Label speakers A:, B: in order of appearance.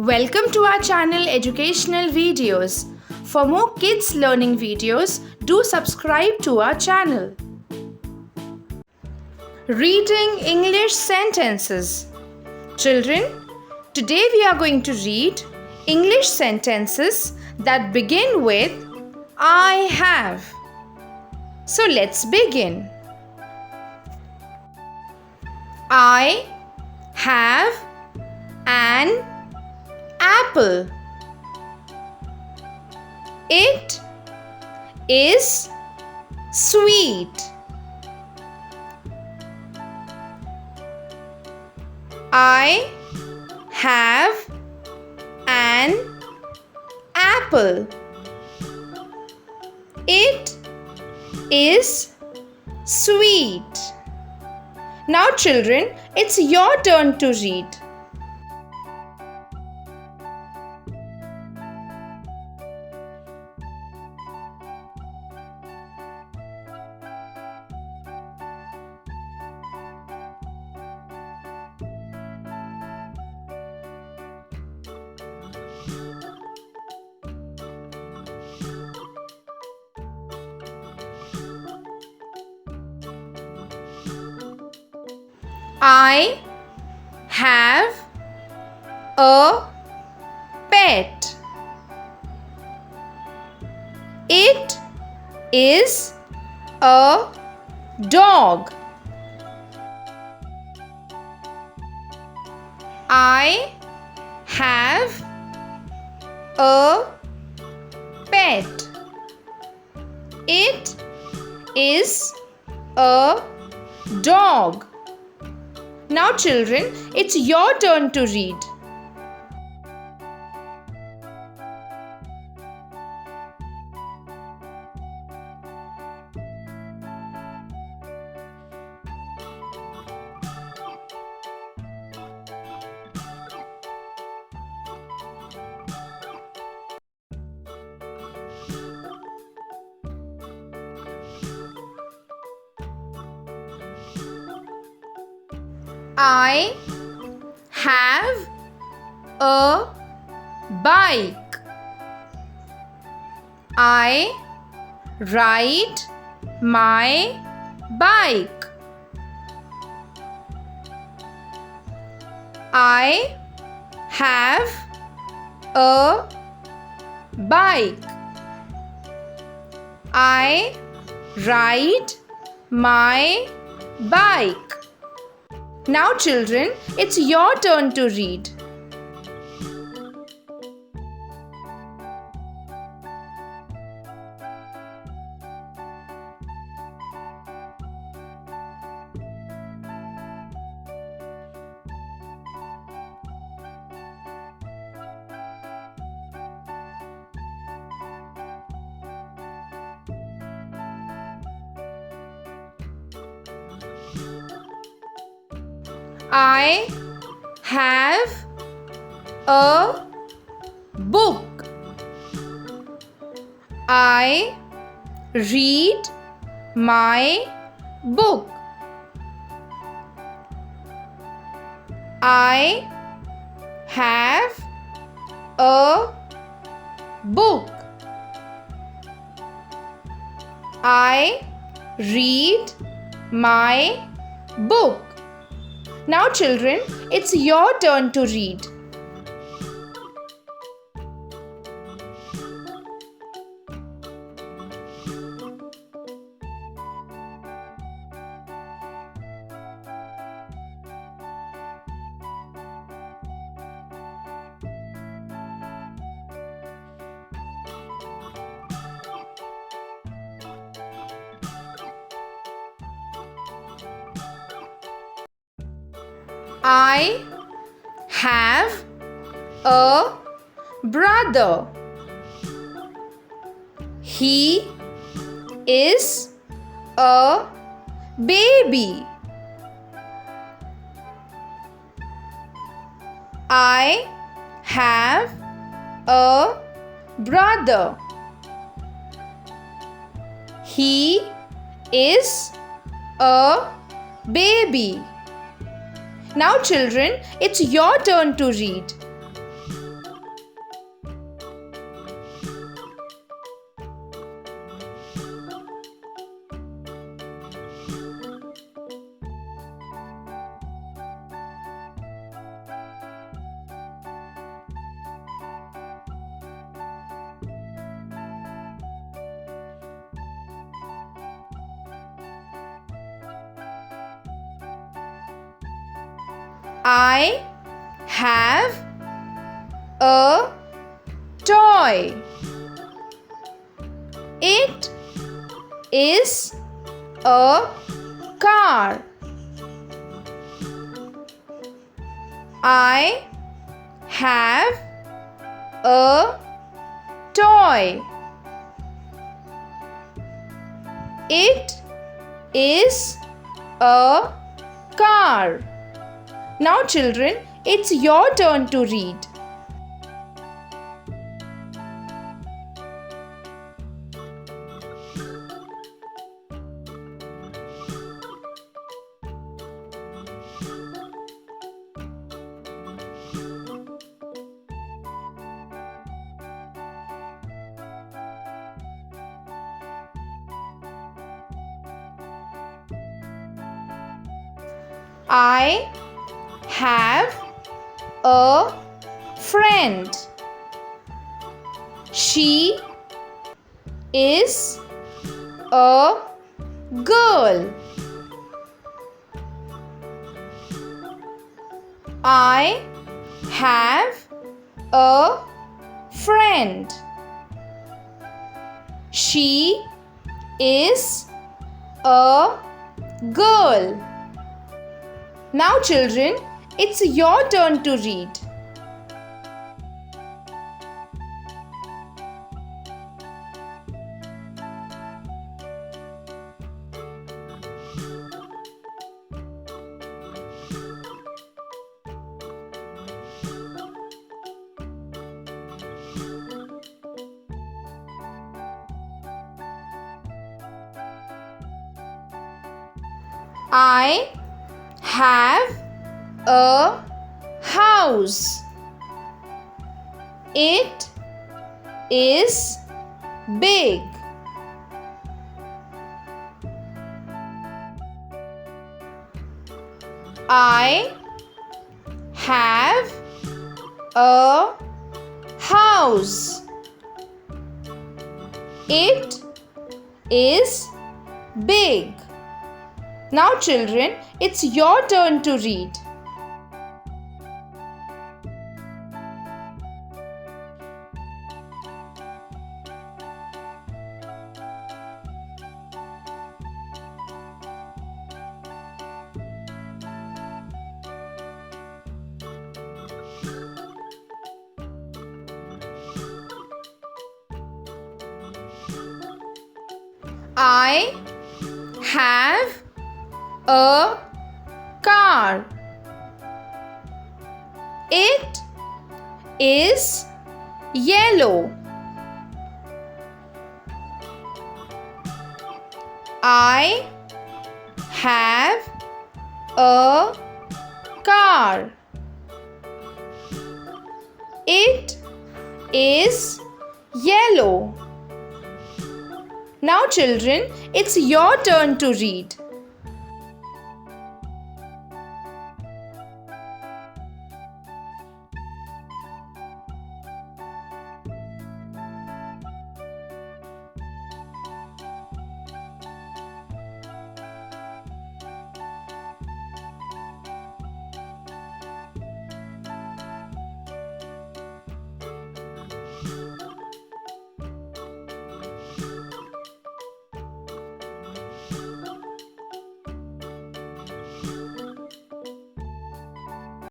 A: Welcome to our channel Educational Videos. For more kids learning videos, do subscribe to our channel. Reading English sentences. Children, today we are going to read English sentences that begin with I have. So let's begin. I have an apple. It is sweet. I have an apple. It is sweet. Now children, it's your turn to read. I have a pet. It is a dog. I have a pet. It is a dog. Now children, it's your turn to read. I have a bike. I ride my bike. I have a bike. I ride my bike. Now children, it's your turn to read. I have a book. I read my book. I have a book. I read my book. Now children, it's your turn to read. I have a brother. He is a baby. I have a brother. He is a baby. Now children, it's your turn to read. I have a toy. It is a car. I have a toy. It is a car. Now children, it's your turn to read. I have a friend. She is a girl. I have a friend. She is a girl. Now children, it's your turn to read. I have a house. It is big. I have a house. It is big. Now children, it's your turn to read. I have a car. It is yellow. I have a car. It is yellow. Now children, it's your turn to read.